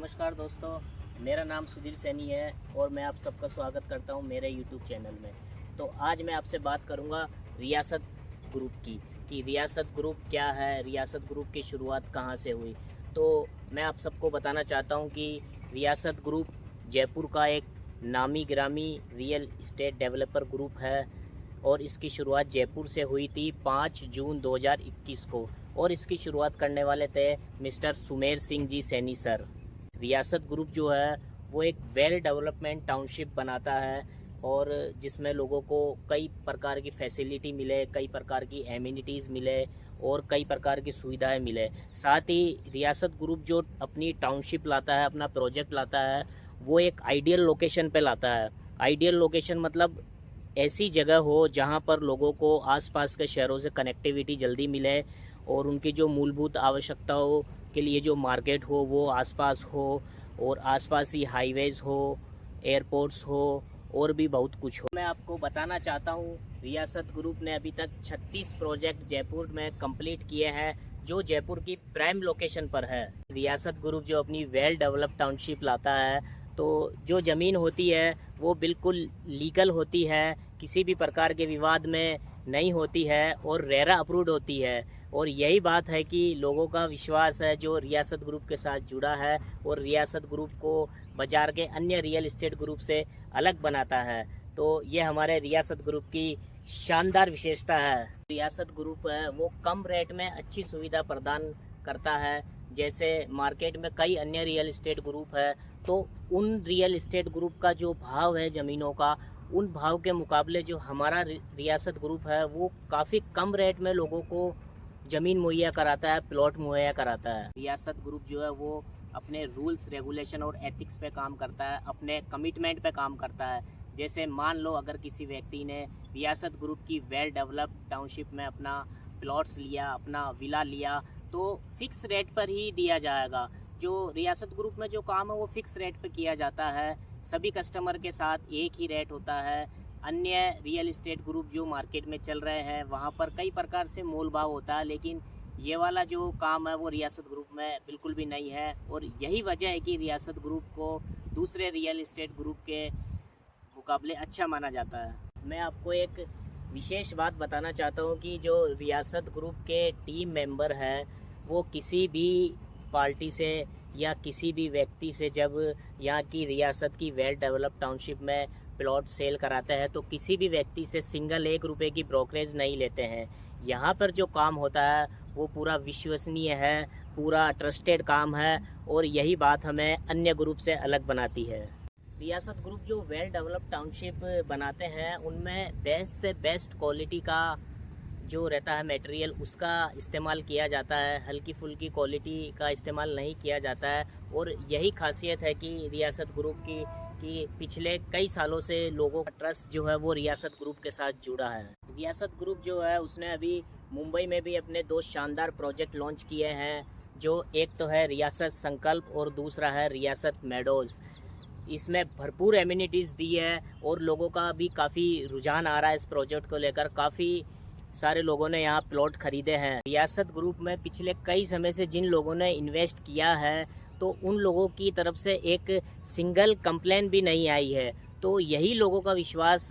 नमस्कार दोस्तों, मेरा नाम सुधीर सैनी है और मैं आप सबका स्वागत करता हूं मेरे YouTube चैनल में। तो आज मैं आपसे बात करूंगा रियासत ग्रुप की कि रियासत ग्रुप क्या है, रियासत ग्रुप की शुरुआत कहां से हुई। तो मैं आप सबको बताना चाहता हूं कि रियासत ग्रुप जयपुर का एक नामी गिरामी रियल इस्टेट डेवलपर ग्रुप है और इसकी शुरुआत जयपुर से हुई थी 5 जून 2021 को और इसकी शुरुआत करने वाले थे मिस्टर सुमेर सिंह जी सैनी सर। रियासत ग्रुप जो है वो एक वेल डेवलपमेंट टाउनशिप बनाता है और जिसमें लोगों को कई प्रकार की फैसिलिटी मिले, कई प्रकार की एमिनिटीज़ मिले और कई प्रकार की सुविधाएं मिले। साथ ही रियासत ग्रुप जो अपनी टाउनशिप लाता है, अपना प्रोजेक्ट लाता है, वो एक आइडियल लोकेशन पे लाता है। आइडियल लोकेशन मतलब ऐसी जगह हो जहां पर लोगों को आसपास के शहरों से कनेक्टिविटी जल्दी मिले और उनकी जो मूलभूत आवश्यकताओं के लिए जो मार्केट हो वो आसपास हो और आसपास ही हाईवेज़ हो, एयरपोर्ट्स हो और भी बहुत कुछ हो। मैं आपको बताना चाहता हूँ रियासत ग्रुप ने अभी तक 36 प्रोजेक्ट जयपुर में कंप्लीट किए हैं जो जयपुर की प्राइम लोकेशन पर है। रियासत ग्रुप जो अपनी वेल डेवलप्ड टाउनशिप लाता है तो जो ज़मीन होती है वो बिल्कुल लीगल होती है, किसी भी प्रकार के विवाद में नहीं होती है और रेरा अप्रूव्ड होती है। और यही बात है कि लोगों का विश्वास है जो रियासत ग्रुप के साथ जुड़ा है और रियासत ग्रुप को बाज़ार के अन्य रियल इस्टेट ग्रुप से अलग बनाता है। तो ये हमारे रियासत ग्रुप की शानदार विशेषता है। रियासत ग्रुप है वो कम रेट में अच्छी सुविधा प्रदान करता है। जैसे मार्केट में कई अन्य रियल इस्टेट ग्रुप है तो उन रियल इस्टेट ग्रुप का जो भाव है ज़मीनों का, उन भाव के मुकाबले जो हमारा रियासत ग्रुप है वो काफ़ी कम रेट में लोगों को ज़मीन मुहैया कराता है, प्लॉट मुहैया कराता है। रियासत ग्रुप जो है वो अपने रूल्स, रेगुलेशन और एथिक्स पे काम करता है, अपने कमिटमेंट पे काम करता है। जैसे मान लो अगर किसी व्यक्ति ने रियासत ग्रुप की वेल डेवलप्ड टाउनशिप में अपना प्लॉट्स लिया, अपना विला लिया, तो फिक्स रेट पर ही दिया जाएगा। जो रियासत ग्रुप में जो काम है वो फिक्स रेट पे किया जाता है, सभी कस्टमर के साथ एक ही रेट होता है। अन्य रियल इस्टेट ग्रुप जो मार्केट में चल रहे हैं वहाँ पर कई प्रकार से मोल भाव होता है, लेकिन ये वाला जो काम है वो रियासत ग्रुप में बिल्कुल भी नहीं है। और यही वजह है कि रियासत ग्रुप को दूसरे रियल इस्टेट ग्रुप के मुकाबले अच्छा माना जाता है। मैं आपको एक विशेष बात बताना चाहता हूँ कि जो रियासत ग्रुप के टीम मेंबर हैं वो किसी भी पार्टी से या किसी भी व्यक्ति से जब यहाँ की रियासत की वेल डेवलप्ड टाउनशिप में प्लॉट सेल कराते हैं तो किसी भी व्यक्ति से सिंगल 1 रुपये की ब्रोकरेज नहीं लेते हैं। यहाँ पर जो काम होता है वो पूरा विश्वसनीय है, पूरा ट्रस्टेड काम है और यही बात हमें अन्य ग्रुप से अलग बनाती है। रियासत ग्रुप जो वेल डेवलप्ड टाउनशिप बनाते हैं उनमें बेस्ट से बेस्ट क्वालिटी का जो रहता है मटेरियल उसका इस्तेमाल किया जाता है, हल्की फुल्की क्वालिटी का इस्तेमाल नहीं किया जाता है। और यही खासियत है कि रियासत ग्रुप की कि पिछले कई सालों से लोगों का ट्रस्ट जो है वो रियासत ग्रुप के साथ जुड़ा है। रियासत ग्रुप जो है उसने अभी मुंबई में भी अपने 2 शानदार प्रोजेक्ट लॉन्च किए हैं, जो एक तो है रियासत संकल्प और दूसरा है रियासत मेडोज़। इसमें भरपूर एमिनिटीज़ दी है और लोगों का भी काफ़ी रुझान आ रहा है इस प्रोजेक्ट को लेकर। काफ़ी सारे लोगों ने यहाँ प्लॉट खरीदे हैं। रियासत ग्रुप में पिछले कई समय से जिन लोगों ने इन्वेस्ट किया है तो उन लोगों की तरफ से एक सिंगल कंप्लेन भी नहीं आई है। तो यही लोगों का विश्वास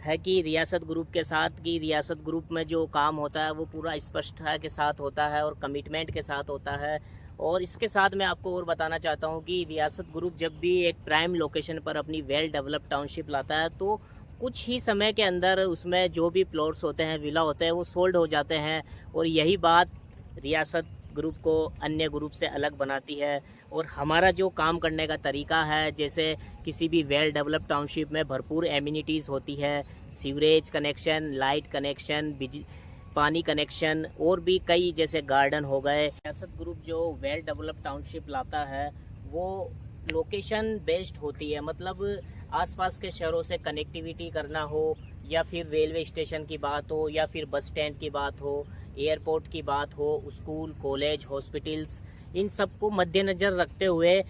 है कि रियासत ग्रुप के साथ कि रियासत ग्रुप में जो काम होता है वो पूरा स्पष्टता के साथ होता है और कमिटमेंट के साथ होता है। और इसके साथ मैं आपको और बताना चाहता हूँ कि रियासत ग्रुप जब भी एक प्राइम लोकेशन पर अपनी वेल डेवलप्ड टाउनशिप लाता है तो कुछ ही समय के अंदर उसमें जो भी प्लॉट्स होते हैं, विला होते हैं, वो सोल्ड हो जाते हैं। और यही बात रियासत ग्रुप को अन्य ग्रुप से अलग बनाती है। और हमारा जो काम करने का तरीका है, जैसे किसी भी वेल डेवलप्ड टाउनशिप में भरपूर एमिनिटीज़ होती है, सीवरेज कनेक्शन, लाइट कनेक्शन, पानी कनेक्शन और भी कई जैसे गार्डन हो गए। रियासत ग्रुप जो वेल डेवलप्ड टाउनशिप लाता है वो लोकेशन बेस्ड होती है, मतलब आसपास के शहरों से कनेक्टिविटी करना हो या फिर रेलवे स्टेशन की बात हो या फिर बस स्टैंड की बात हो, एयरपोर्ट की बात हो, स्कूल, कॉलेज, हॉस्पिटल्स, इन सब को मद्देनज़र रखते हुए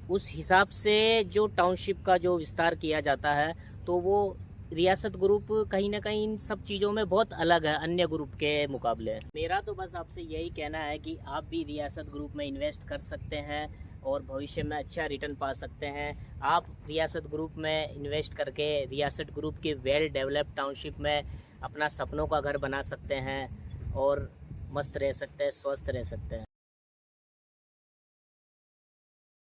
उस हिसाब से जो टाउनशिप का जो विस्तार किया जाता है तो वो रियासत ग्रुप कहीं ना कहीं इन सब चीज़ों में बहुत अलग है अन्य ग्रुप के मुकाबले। मेरा तो बस आपसे यही कहना है कि आप भी रियासत ग्रुप में इन्वेस्ट कर सकते हैं। और भविष्य में अच्छा रिटर्न पा सकते हैं। आप रियासत ग्रुप में इन्वेस्ट करके रियासत ग्रुप की वेल डेवलप्ड टाउनशिप में अपना सपनों का घर बना सकते हैं और मस्त रह सकते हैं, स्वस्थ रह सकते हैं।